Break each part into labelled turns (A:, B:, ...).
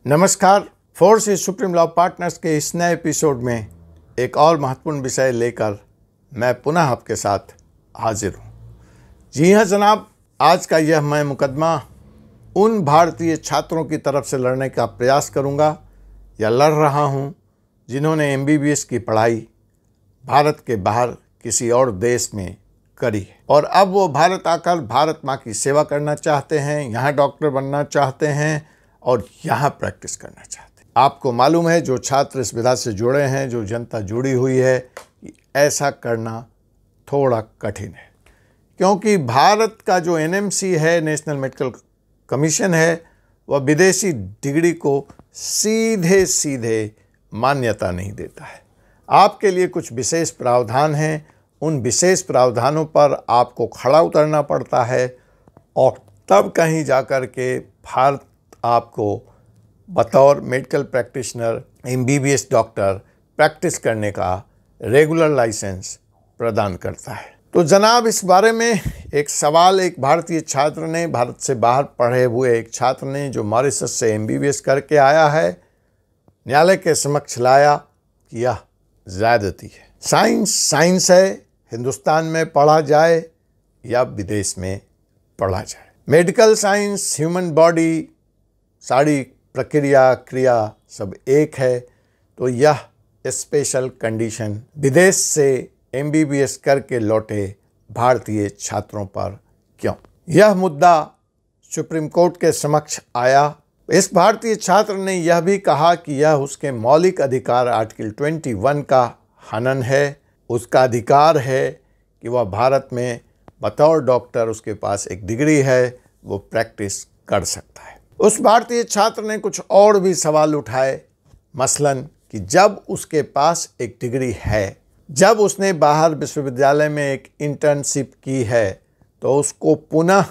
A: नमस्कार। Force is supreme law partners के इस नए एपिसोड में एक और महत्वपूर्ण विषय लेकर मैं पुनः आपके साथ हाजिर हूँ। जी हाँ जनाब, आज का यह मैं मुकदमा उन भारतीय छात्रों की तरफ से लड़ने का प्रयास करूँगा या लड़ रहा हूँ जिन्होंने MBBS की पढ़ाई भारत के बाहर किसी और देश में करी है और अब वो भारत आकर भारत माँ की सेवा करना चाहते हैं, यहाँ डॉक्टर बनना चाहते हैं और यहाँ प्रैक्टिस करना चाहते हैं। आपको मालूम है, जो छात्र इस विधा से जुड़े हैं, जो जनता जुड़ी हुई है, कि ऐसा करना थोड़ा कठिन है, क्योंकि भारत का जो NMC है, नेशनल मेडिकल कमीशन है, वह विदेशी डिग्री को सीधे सीधे मान्यता नहीं देता है। आपके लिए कुछ विशेष प्रावधान हैं, उन विशेष प्रावधानों पर आपको खड़ा उतरना पड़ता है और तब कहीं जाकर के भारत आपको बतौर medical practitioner MBBS doctor practice करने का रेगुलर लाइसेंस प्रदान करता है। तो जनाब, इस बारे में एक सवाल एक भारतीय छात्र ने, भारत से बाहर पढ़े हुए एक छात्र ने, जो मॉरिशस से MBBS करके आया है, न्यायालय के समक्ष लाया कि यह ज़्यादती है। साइंस है, हिंदुस्तान में पढ़ा जाए या विदेश में पढ़ा जाए। मेडिकल साइंस, ह्यूमन बॉडी, सारी प्रक्रिया क्रिया सब एक है, तो यह स्पेशल कंडीशन विदेश से MBBS करके लौटे भारतीय छात्रों पर क्यों? यह मुद्दा सुप्रीम कोर्ट के समक्ष आया। इस भारतीय छात्र ने यह भी कहा कि यह उसके मौलिक अधिकार आर्टिकल 21 का हनन है। उसका अधिकार है कि वह भारत में बतौर डॉक्टर, उसके पास एक डिग्री है, वो प्रैक्टिस कर सकता है। उस भारतीय छात्र ने कुछ और भी सवाल उठाए, मसलन कि जब उसके पास एक डिग्री है, जब उसने बाहर विश्वविद्यालय में एक इंटर्नशिप की है, तो उसको पुनः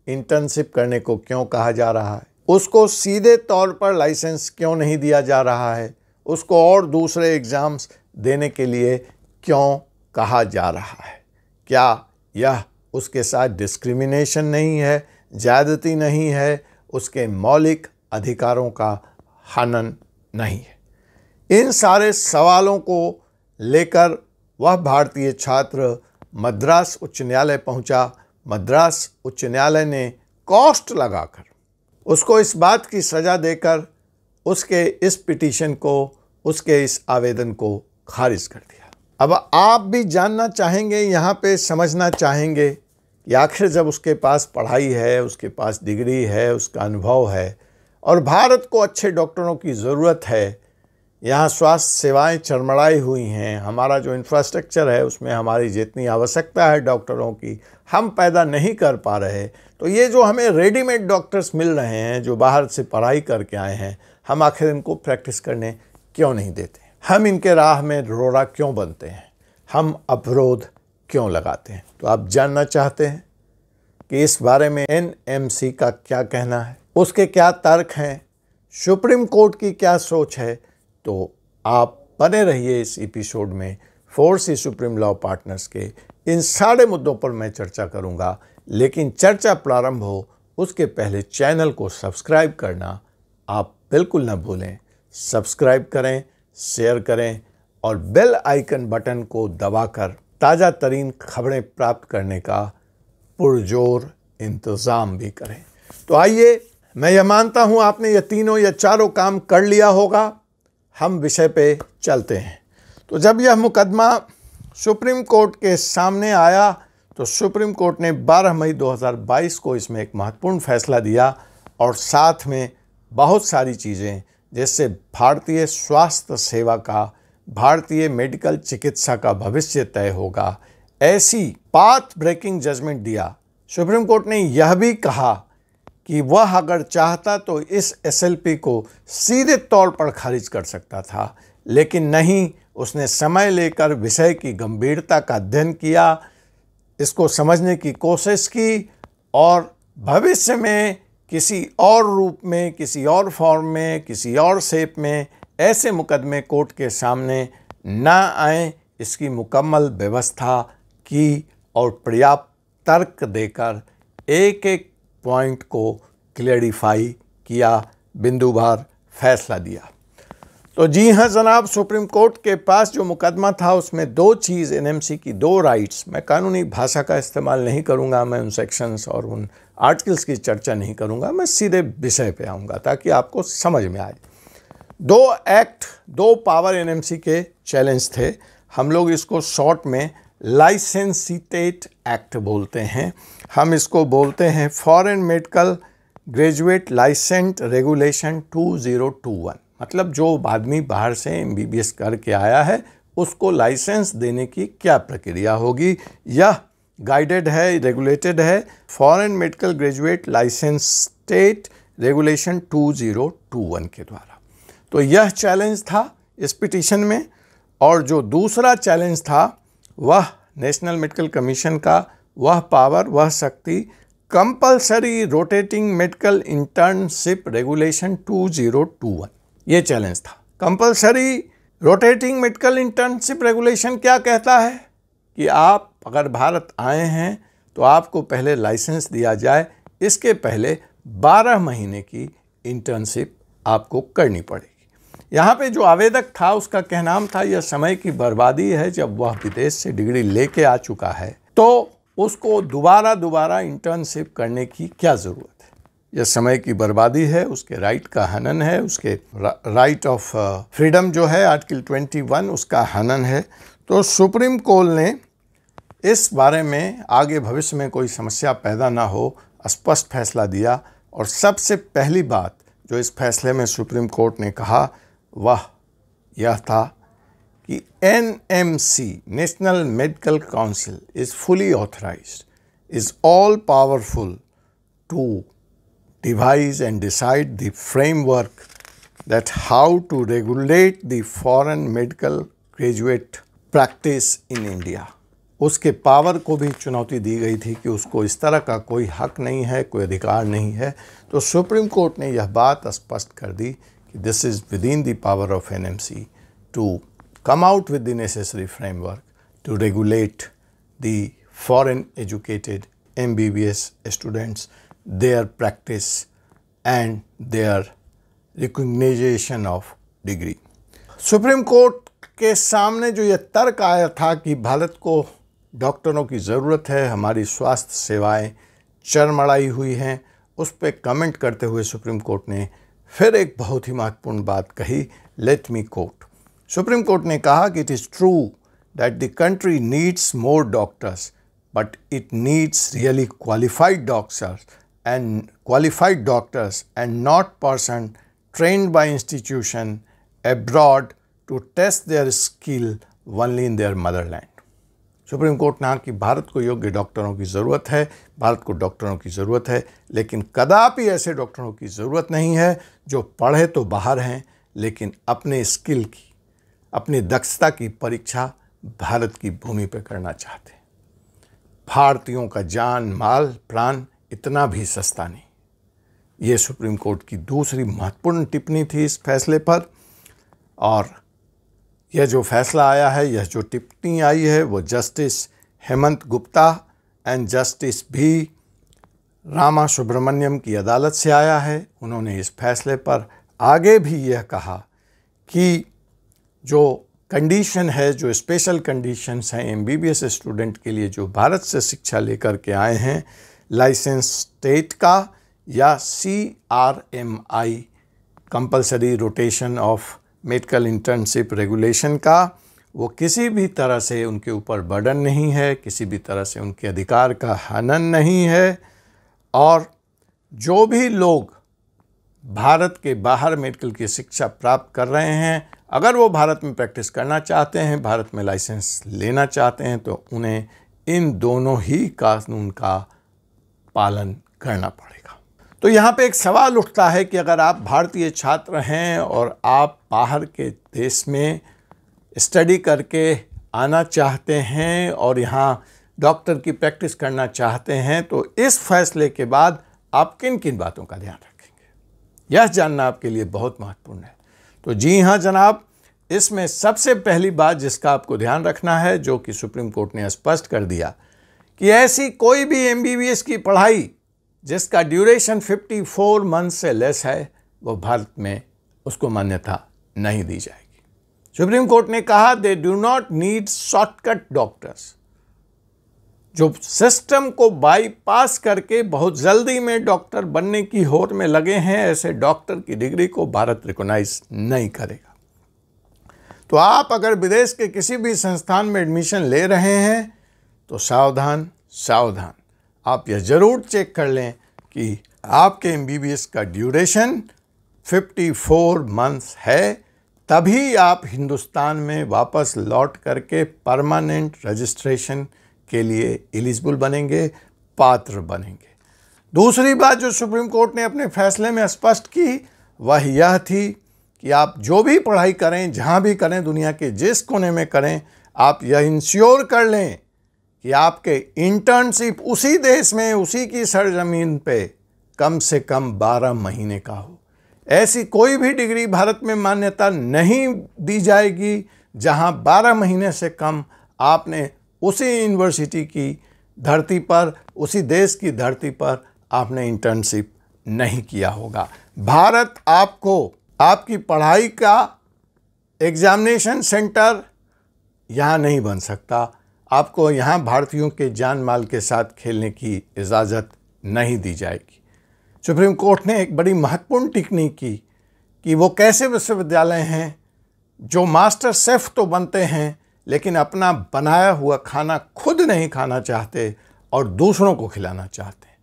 A: इंटर्नशिप करने को क्यों कहा जा रहा है? उसको सीधे तौर पर लाइसेंस क्यों नहीं दिया जा रहा है? उसको और दूसरे एग्ज़ाम्स देने के लिए क्यों कहा जा रहा है? क्या यह उसके साथ डिस्क्रिमिनेशन नहीं है, ज़्यादती नहीं है, उसके मौलिक अधिकारों का हनन नहीं है? इन सारे सवालों को लेकर वह भारतीय छात्र मद्रास उच्च न्यायालय पहुंचा। मद्रास उच्च न्यायालय ने कॉस्ट लगाकर उसको इस बात की सज़ा देकर उसके इस पिटीशन को, उसके इस आवेदन को खारिज कर दिया। अब आप भी जानना चाहेंगे, यहाँ पे समझना चाहेंगे कि आखिर जब उसके पास पढ़ाई है, उसके पास डिग्री है, उसका अनुभव है और भारत को अच्छे डॉक्टरों की ज़रूरत है, यहाँ स्वास्थ्य सेवाएं चरमराई हुई हैं, हमारा जो इंफ्रास्ट्रक्चर है उसमें हमारी जितनी आवश्यकता है डॉक्टरों की, हम पैदा नहीं कर पा रहे, तो ये जो हमें रेडीमेड डॉक्टर्स मिल रहे हैं जो बाहर से पढ़ाई करके आए हैं, हम आखिर इनको प्रैक्टिस करने क्यों नहीं देते? हम इनके राह में रोड़ा क्यों बनते हैं? हम अवरोध क्यों लगाते हैं? तो आप जानना चाहते हैं कि इस बारे में NMC का क्या कहना है, उसके क्या तर्क हैं, सुप्रीम कोर्ट की क्या सोच है? तो आप बने रहिए इस एपिसोड में। Force is supreme law partners के इन सारे मुद्दों पर मैं चर्चा करूंगा, लेकिन चर्चा प्रारंभ हो उसके पहले चैनल को सब्सक्राइब करना आप बिल्कुल न भूलें। सब्सक्राइब करें, शेयर करें और बेल आइकन बटन को दबाकर ताज़ा तरीन खबरें प्राप्त करने का पुरजोर इंतज़ाम भी करें। तो आइए, मैं यह मानता हूँ आपने ये तीनों या चारों काम कर लिया होगा। हम विषय पे चलते हैं। तो जब यह मुकदमा सुप्रीम कोर्ट के सामने आया तो सुप्रीम कोर्ट ने 12 मई 2022 को इसमें एक महत्वपूर्ण फैसला दिया और साथ में बहुत सारी चीज़ें, जिससे भारतीय स्वास्थ्य सेवा का, भारतीय मेडिकल चिकित्सा का भविष्य तय होगा, ऐसी पाथ ब्रेकिंग जजमेंट दिया। सुप्रीम कोर्ट ने यह भी कहा कि वह अगर चाहता तो इस SLP को सीधे तौर पर खारिज कर सकता था, लेकिन नहीं, उसने समय लेकर विषय की गंभीरता का अध्ययन किया, इसको समझने की कोशिश की और भविष्य में किसी और रूप में, किसी और फॉर्म में, किसी और शेप में ऐसे मुकदमे कोर्ट के सामने ना आए, इसकी मुकम्मल व्यवस्था की और पर्याप्त तर्क देकर एक एक पॉइंट को क्लैरिफाई किया, बिंदुवार फैसला दिया। तो जी हाँ जनाब, सुप्रीम कोर्ट के पास जो मुकदमा था उसमें दो चीज़, एनएमसी की दो राइट्स, मैं कानूनी भाषा का इस्तेमाल नहीं करूँगा, मैं उन सेक्शंस और उन आर्टिकल्स की चर्चा नहीं करूँगा, मैं सीधे विषय पे आऊँगा ताकि आपको समझ में आए। दो एक्ट, दो पावर एनएमसी के चैलेंज थे। हम लोग इसको शॉर्ट में लाइसेंसिटेट एक्ट बोलते हैं। हम इसको बोलते हैं foreign medical graduate license regulation 2021। मतलब जो आदमी बाहर से एमबीबीएस करके आया है उसको लाइसेंस देने की क्या प्रक्रिया होगी, यह गाइडेड है, रेगुलेटेड है foreign medical graduate license state regulation 2021 के द्वारा। तो यह चैलेंज था इस पिटीशन में। और जो दूसरा चैलेंज था वह नेशनल मेडिकल कमीशन का वह पावर, वह शक्ति, compulsory rotating medical internship regulation 2021, ये चैलेंज था। Compulsory rotating medical internship regulation क्या कहता है कि आप अगर भारत आए हैं तो आपको पहले लाइसेंस दिया जाए, इसके पहले 12 महीने की इंटर्नशिप आपको करनी पड़ेगी। यहाँ पे जो आवेदक था उसका कहना था यह समय की बर्बादी है, जब वह विदेश से डिग्री लेके आ चुका है तो उसको दोबारा इंटर्नशिप करने की क्या ज़रूरत है। यह समय की बर्बादी है, उसके राइट का हनन है, उसके राइट ऑफ फ्रीडम जो है आर्टिकल 21 उसका हनन है। तो सुप्रीम कोर्ट ने इस बारे में आगे भविष्य में कोई समस्या पैदा ना हो स्पष्ट फैसला दिया। और सबसे पहली बात जो इस फैसले में सुप्रीम कोर्ट ने कहा वह यह था कि NMC national medical council is fully authorized, is all powerful to devise and decide the framework that how to regulate the foreign medical graduate practice in India। उसके पावर को भी चुनौती दी गई थी कि उसको इस तरह का कोई हक नहीं है, कोई अधिकार नहीं है। तो सुप्रीम कोर्ट ने यह बात स्पष्ट कर दी कि this is within the power of NMC to come out with the necessary framework to regulate the foreign educated MBBS students, their practice and their recognition of degree। Supreme court के सामने जो यह तर्क आया था कि भारत को डॉक्टरों की ज़रूरत है, हमारी स्वास्थ्य सेवाएं चरमराई हुई हैं, उस पर कमेंट करते हुए सुप्रीम कोर्ट ने फिर एक बहुत ही महत्वपूर्ण बात कही। Let me quote. Supreme court ने कहा कि it is true that the country needs more doctors but it needs really qualified doctors and not person trained by institution abroad to test their skill only in their motherland। Supreme court ने कहा कि भारत को योग्य डॉक्टरों की ज़रूरत है, भारत को डॉक्टरों की ज़रूरत है, लेकिन कदापि ऐसे डॉक्टरों की ज़रूरत नहीं है जो पढ़े तो बाहर हैं लेकिन अपने स्किल की, अपनी दक्षता की परीक्षा भारत की भूमि पर करना चाहते हैं। भारतीयों का जान माल प्राण इतना भी सस्ता नहीं। ये सुप्रीम कोर्ट की दूसरी महत्वपूर्ण टिप्पणी थी इस फैसले पर। और यह जो फैसला आया है, यह जो टिप्पणी आई है वो justice Hemant Gupta and justice भी रामा सुब्रमण्यम की अदालत से आया है। उन्होंने इस फैसले पर आगे भी यह कहा कि जो कंडीशन है, जो स्पेशल कंडीशंस हैं MBBS स्टूडेंट के लिए जो भारत से शिक्षा लेकर के आए हैं, लाइसेंस स्टेट का या CRMI compulsory rotation of medical internship regulation का, वो किसी भी तरह से उनके ऊपर बर्डन नहीं है, किसी भी तरह से उनके अधिकार का हनन नहीं है। और जो भी लोग भारत के बाहर मेडिकल की शिक्षा प्राप्त कर रहे हैं, अगर वो भारत में प्रैक्टिस करना चाहते हैं, भारत में लाइसेंस लेना चाहते हैं, तो उन्हें इन दोनों ही कानून का पालन करना पड़ेगा। तो यहाँ पे एक सवाल उठता है कि अगर आप भारतीय छात्र हैं और आप बाहर के देश में स्टडी करके आना चाहते हैं और यहाँ डॉक्टर की प्रैक्टिस करना चाहते हैं, तो इस फैसले के बाद आप किन किन बातों का ध्यान रखेंगे, यह जानना आपके लिए बहुत महत्वपूर्ण है। तो जी हाँ जनाब, इसमें सबसे पहली बात जिसका आपको ध्यान रखना है, जो कि सुप्रीम कोर्ट ने स्पष्ट कर दिया कि ऐसी कोई भी MBBS की पढ़ाई जिसका ड्यूरेशन 54 मंथ से लेस है, वो भारत में उसको मान्यता नहीं दी जाएगी। सुप्रीम कोर्ट ने कहा they do not need shortcut doctors. जो सिस्टम को बाईपास करके बहुत जल्दी में डॉक्टर बनने की होड़ में लगे हैं, ऐसे डॉक्टर की डिग्री को भारत रिकॉग्नाइज नहीं करेगा। तो आप अगर विदेश के किसी भी संस्थान में एडमिशन ले रहे हैं तो सावधान सावधान, आप यह जरूर चेक कर लें कि आपके एमबीबीएस का ड्यूरेशन 54 मंथ्स है, तभी आप हिंदुस्तान में वापस लौट करके परमानेंट रजिस्ट्रेशन के लिए एलिजिबल बनेंगे, पात्र बनेंगे। दूसरी बात जो सुप्रीम कोर्ट ने अपने फैसले में स्पष्ट की वह यह थी कि आप जो भी पढ़ाई करें, जहां भी करें, दुनिया के जिस कोने में करें, आप यह इंश्योर कर लें कि आपके इंटर्नशिप उसी देश में, उसी की सरजमीन पे कम से कम 12 महीने का हो। ऐसी कोई भी डिग्री भारत में मान्यता नहीं दी जाएगी जहां 12 महीने से कम आपने उसी यूनिवर्सिटी की धरती पर, उसी देश की धरती पर आपने इंटर्नशिप नहीं किया होगा। भारत आपको आपकी पढ़ाई का एग्जामिनेशन सेंटर यहाँ नहीं बन सकता। आपको यहाँ भारतीयों के जान माल के साथ खेलने की इजाज़त नहीं दी जाएगी। सुप्रीम कोर्ट ने एक बड़ी महत्वपूर्ण टिप्पणी की कि वो कैसे विश्वविद्यालय हैं जो मास्टर शेफ तो बनते हैं लेकिन अपना बनाया हुआ खाना खुद नहीं खाना चाहते और दूसरों को खिलाना चाहते हैं।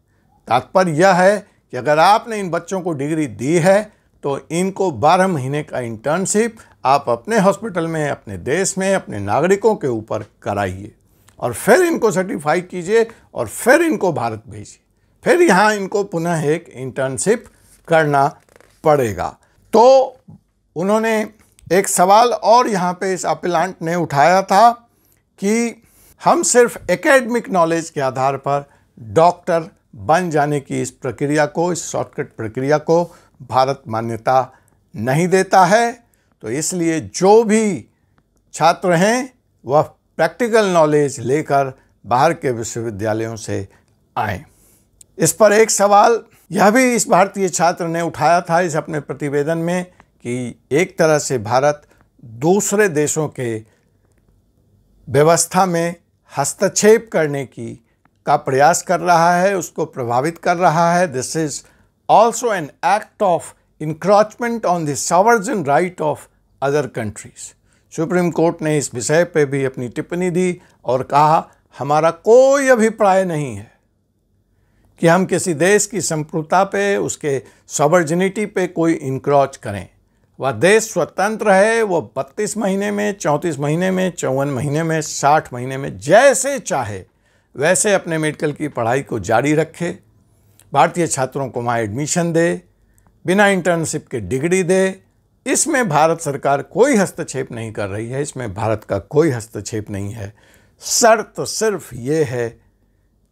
A: तात्पर्य यह है कि अगर आपने इन बच्चों को डिग्री दी है तो इनको 12 महीने का इंटर्नशिप आप अपने हॉस्पिटल में, अपने देश में, अपने नागरिकों के ऊपर कराइए और फिर इनको सर्टिफाई कीजिए और फिर इनको भारत भेजिए। फिर यहाँ इनको पुनः एक इंटर्नशिप करना पड़ेगा। तो उन्होंने एक सवाल और यहाँ पे इस अपीलांट ने उठाया था कि हम सिर्फ एकेडमिक नॉलेज के आधार पर डॉक्टर बन जाने की इस प्रक्रिया को, इस शॉर्टकट प्रक्रिया को भारत मान्यता नहीं देता है। तो इसलिए जो भी छात्र हैं वह प्रैक्टिकल नॉलेज लेकर बाहर के विश्वविद्यालयों से आएं। इस पर एक सवाल यह भी इस भारतीय छात्र ने उठाया था इस अपने प्रतिवेदन में कि एक तरह से भारत दूसरे देशों के व्यवस्था में हस्तक्षेप करने का प्रयास कर रहा है, उसको प्रभावित कर रहा है। This is also an act of encroachment on the sovereign right of other countries. Supreme court ने इस विषय पे भी अपनी टिप्पणी दी और कहा हमारा कोई अभिप्राय नहीं है कि हम किसी देश की संप्रभुता पे, उसके सॉवरेनिटी पे कोई इंक्रोच करें। वह देश स्वतंत्र है, वो 32 महीने में, 34 महीने में, 54 महीने में, 60 महीने में जैसे चाहे वैसे अपने मेडिकल की पढ़ाई को जारी रखे, भारतीय छात्रों को वहाँ एडमिशन दे, बिना इंटर्नशिप के डिग्री दे। इसमें भारत सरकार कोई हस्तक्षेप नहीं कर रही है, इसमें भारत का कोई हस्तक्षेप नहीं है। शर्त सिर्फ ये है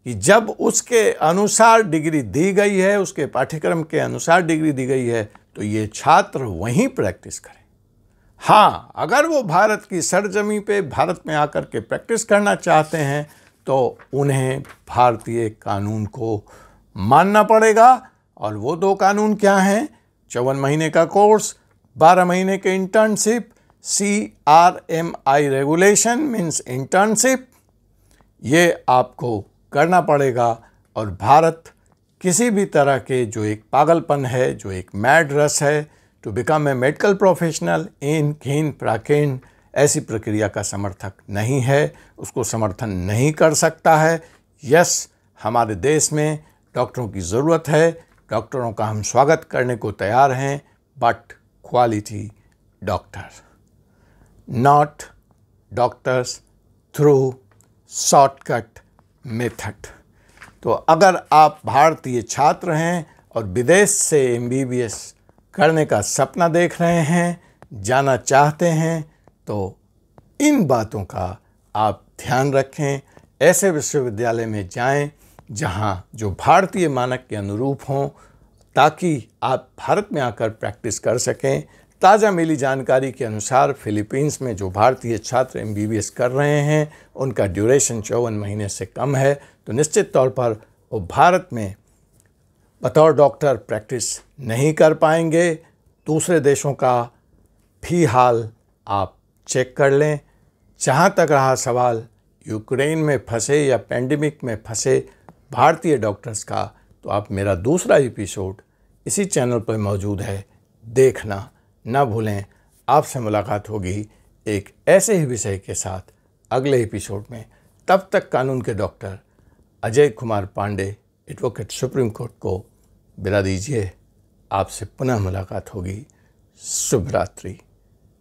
A: कि जब उसके अनुसार डिग्री दी गई है, उसके पाठ्यक्रम के अनुसार डिग्री दी गई है, तो ये छात्र वहीं प्रैक्टिस करें। हाँ, अगर वो भारत की सरजमी पे, भारत में आकर के प्रैक्टिस करना चाहते हैं तो उन्हें भारतीय कानून को मानना पड़ेगा। और वो 2 कानून क्या हैं? 54 महीने का कोर्स, 12 महीने के internship, CRMI regulation means internship, ये आपको करना पड़ेगा। और भारत किसी भी तरह के जो एक पागलपन है, जो एक मैड रस है to become a medical professional in खीन प्राकीन, ऐसी प्रक्रिया का समर्थक नहीं है, उसको समर्थन नहीं कर सकता है। यस, हमारे देश में डॉक्टरों की ज़रूरत है, डॉक्टरों का हम स्वागत करने को तैयार हैं, but quality doctor, not doctors through shortcut method. तो अगर आप भारतीय छात्र हैं और विदेश से MBBS करने का सपना देख रहे हैं, जाना चाहते हैं, तो इन बातों का आप ध्यान रखें। ऐसे विश्वविद्यालय में जाएं जहां जो भारतीय मानक के अनुरूप हों, ताकि आप भारत में आकर प्रैक्टिस कर सकें। ताज़ा मिली जानकारी के अनुसार फिलीपींस में जो भारतीय छात्र MBBS कर रहे हैं उनका ड्यूरेशन 54 महीने से कम है, तो निश्चित तौर पर वो भारत में बतौर डॉक्टर प्रैक्टिस नहीं कर पाएंगे। दूसरे देशों का भी हाल आप चेक कर लें। जहाँ तक रहा सवाल यूक्रेन में फंसे या पेंडेमिक में फंसे भारतीय डॉक्टर्स का, तो आप मेरा दूसरा एपिसोड इसी चैनल पर मौजूद है, देखना ना भूलें। आपसे मुलाकात होगी एक ऐसे ही विषय के साथ अगले एपिसोड में। तब तक कानून के doctor Ajay Kumar Pandey, advocate supreme court को विदा दीजिए। आपसे पुनः मुलाकात होगी। शुभ रात्रि।